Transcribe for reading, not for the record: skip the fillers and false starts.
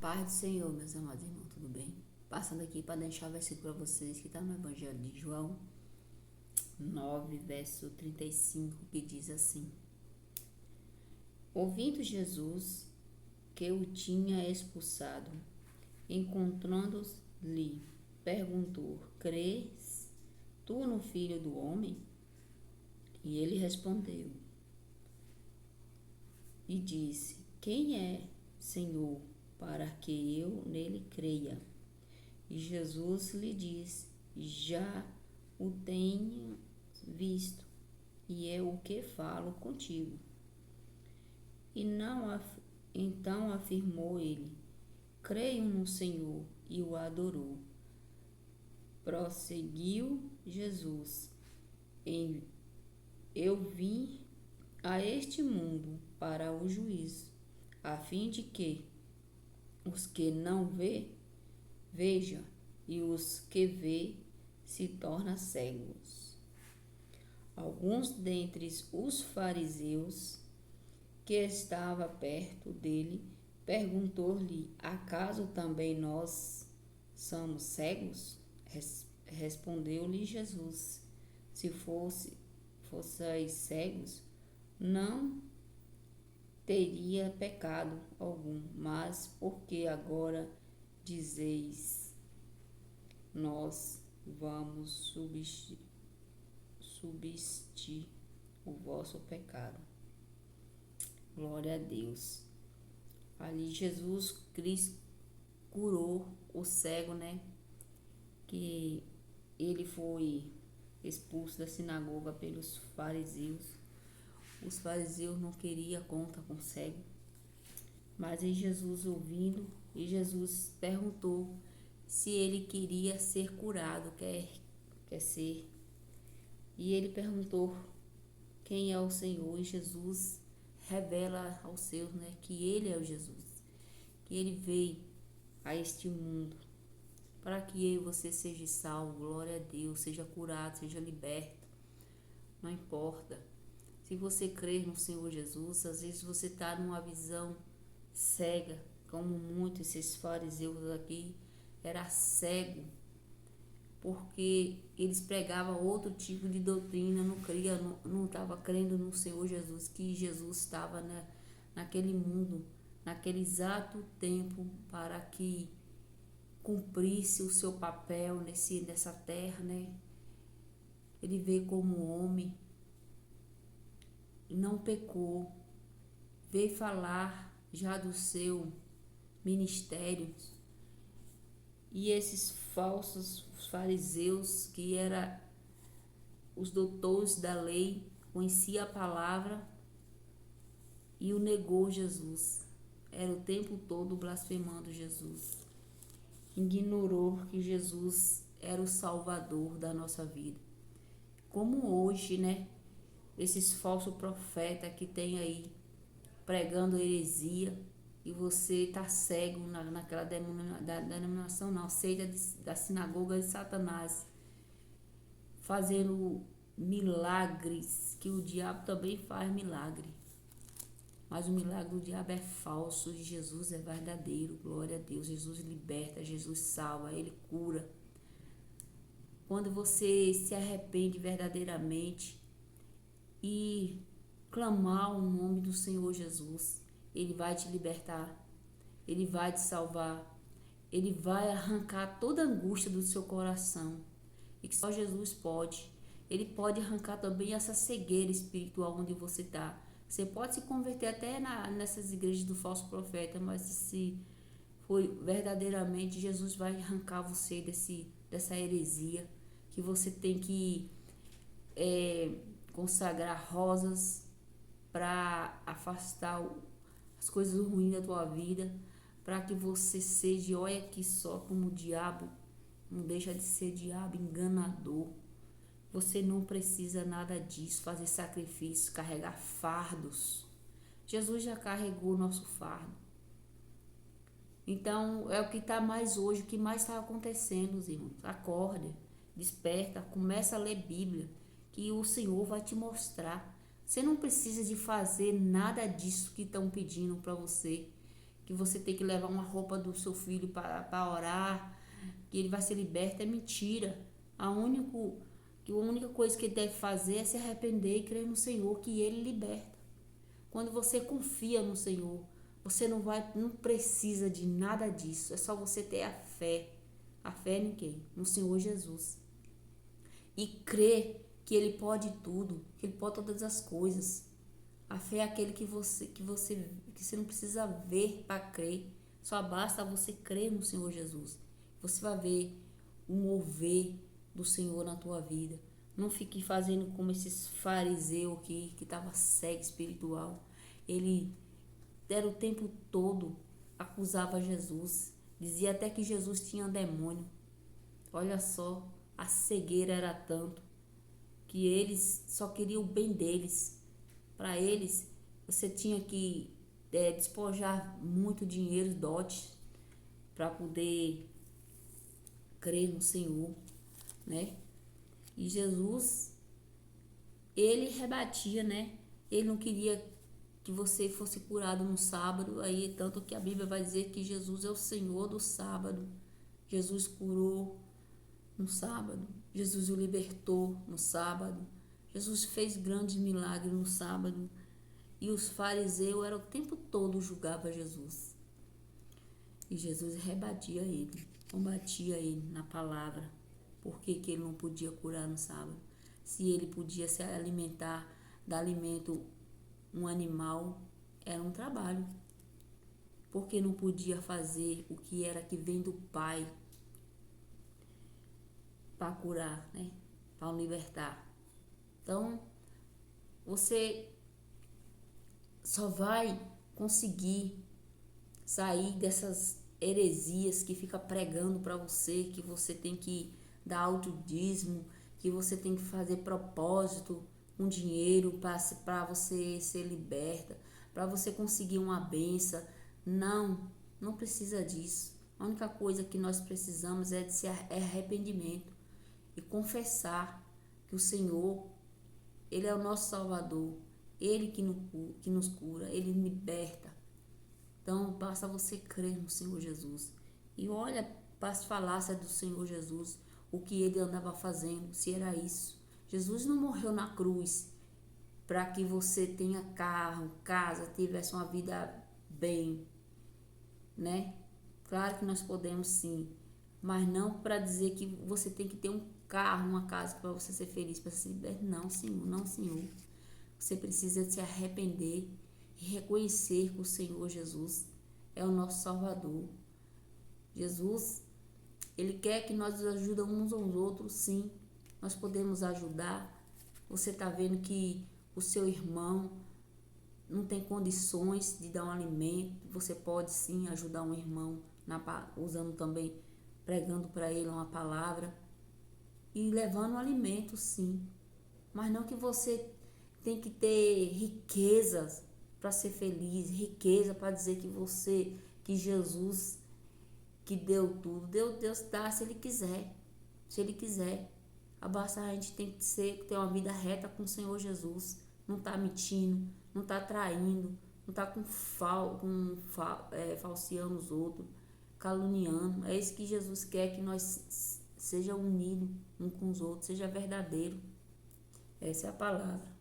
Paz do Senhor, meus amados irmãos, tudo bem? Passando aqui para deixar o versículo para vocês que está no Evangelho de João 9, verso 35, que diz assim: Ouvindo Jesus que o tinha expulsado, encontrando-lhe, perguntou: Crês tu no Filho do Homem? E ele respondeu e disse: Quem é, Senhor, para que eu nele creia? E Jesus lhe disse: Já o tenho visto, e é o que falo contigo. E não então afirmou ele: Creio no Senhor, e o adorou. Prosseguiu Jesus: Eu vim a este mundo para o juízo, a fim de que os que não vejam, e os que vê se tornam cegos. Alguns dentre os fariseus que estavam perto dele perguntou-lhe: Acaso também nós somos cegos? Respondeu-lhe Jesus: Se fosseis cegos, não teria pecado algum, mas porque agora dizeis, nós vamos subsistir o vosso pecado. Glória a Deus. Ali Jesus Cristo curou o cego, né? Que ele foi expulso da sinagoga pelos fariseus. Os fariseus não queriam conta com o cego. Mas aí Jesus ouvindo, e Jesus perguntou se ele queria ser curado, quer ser. E ele perguntou quem é o Senhor, e Jesus revela aos seus, né, que ele é o Jesus, que ele veio a este mundo para que eu e você seja salvo, glória a Deus, seja curado, seja liberto. Não importa. Se você crer no Senhor Jesus, às vezes você está numa visão cega, como muitos esses fariseus aqui era cego, porque eles pregavam outro tipo de doutrina, não estava crendo no Senhor Jesus, que Jesus estava naquele mundo, naquele exato tempo, para que cumprisse o seu papel nessa terra, né? Ele veio como homem, não pecou, veio falar já do seu ministério. E esses falsos fariseus, que eram os doutores da lei, conhecia a palavra e o negou Jesus. Era o tempo todo blasfemando Jesus. Ignorou que Jesus era o Salvador da nossa vida. Como hoje, né? Esses falsos profetas que tem aí pregando heresia, e você está cego naquela denominação, não, seita da sinagoga de Satanás, fazendo milagres, que o diabo também faz milagre. Mas o milagre do diabo é falso e Jesus é verdadeiro, glória a Deus. Jesus liberta, Jesus salva, Ele cura. Quando você se arrepende verdadeiramente e clamar o nome do Senhor Jesus, Ele vai te libertar, Ele vai te salvar, Ele vai arrancar toda a angústia do seu coração, e que só Jesus pode. Ele pode arrancar também essa cegueira espiritual onde você está. Você pode se converter até nessas igrejas do falso profeta, mas se for verdadeiramente, Jesus vai arrancar você dessa heresia, que você tem que consagrar rosas para afastar as coisas ruins da tua vida, para que você seja, olha aqui só como o diabo, não deixa de ser diabo enganador. Você não precisa nada disso, fazer sacrifícios, carregar fardos. Jesus já carregou o nosso fardo. Então, é o que está mais hoje, o que mais está acontecendo, irmãos. Acorde, desperta, começa a ler Bíblia, que o Senhor vai te mostrar. Você não precisa de fazer nada disso que estão pedindo para você, que você tem que levar uma roupa do seu filho para orar, que ele vai ser liberto, é mentira. A única coisa que ele deve fazer é se arrepender e crer no Senhor, que ele liberta. Quando você confia no Senhor, você não precisa de nada disso. É só você ter a fé. A fé em quem? No Senhor Jesus. E crer que Ele pode tudo, que Ele pode todas as coisas. A fé é aquele que você não precisa ver para crer. Só basta você crer no Senhor Jesus. Você vai ver o mover do Senhor na tua vida. Não fique fazendo como esses fariseus que estavam cego espiritual. Ele era o tempo todo acusava Jesus. Dizia até que Jesus tinha demônio. Olha só, a cegueira era tanto que eles só queriam o bem deles. Para eles, você tinha que despojar muito dinheiro, dote, para poder crer no Senhor, né? E Jesus, ele rebatia, né? Ele não queria que você fosse curado no sábado, aí tanto que a Bíblia vai dizer que Jesus é o Senhor do sábado. Jesus curou no sábado, Jesus o libertou no sábado, Jesus fez grandes milagres no sábado. E os fariseus eram o tempo todo julgavam Jesus. E Jesus rebatia ele, combatia ele na palavra. Por que ele não podia curar no sábado? Se ele podia se alimentar, dar alimento um animal, era um trabalho. Porque não podia fazer o que era que vem do Pai para curar, né? Para libertar. Então, você só vai conseguir sair dessas heresias que fica pregando para você, que você tem que dar alto dízimo, que você tem que fazer propósito com dinheiro para você ser liberta, para você conseguir uma benção. Não precisa disso. A única coisa que nós precisamos é de arrependimento e confessar que o Senhor, Ele é o nosso Salvador, Ele que nos cura, Ele liberta. Então, basta você crer no Senhor Jesus. E olha para as falácias do Senhor Jesus, o que Ele andava fazendo, se era isso. Jesus não morreu na cruz para que você tenha carro, casa, tivesse uma vida bem, né? Claro que nós podemos sim, mas não para dizer que você tem que ter um carro, uma casa para você ser feliz, para ser liberto. Não, Senhor, não, Senhor. Você precisa se arrepender e reconhecer que o Senhor Jesus é o nosso Salvador. Jesus, Ele quer que nós ajudemos uns aos outros, sim. Nós podemos ajudar. Você está vendo que o seu irmão não tem condições de dar um alimento. Você pode sim ajudar um irmão, usando também, pregando para ele uma palavra e levando um alimento, sim. Mas não que você tem que ter riquezas para ser feliz, riqueza para dizer que Jesus que deu tudo. Deus dá se Ele quiser. Se Ele quiser. Basta a gente tem que ter uma vida reta com o Senhor Jesus. Não tá mentindo, não tá traindo, não tá falseando os outros, caluniando. É isso que Jesus quer, que nós seja unidos um com os outros, seja verdadeiro. Essa é a palavra.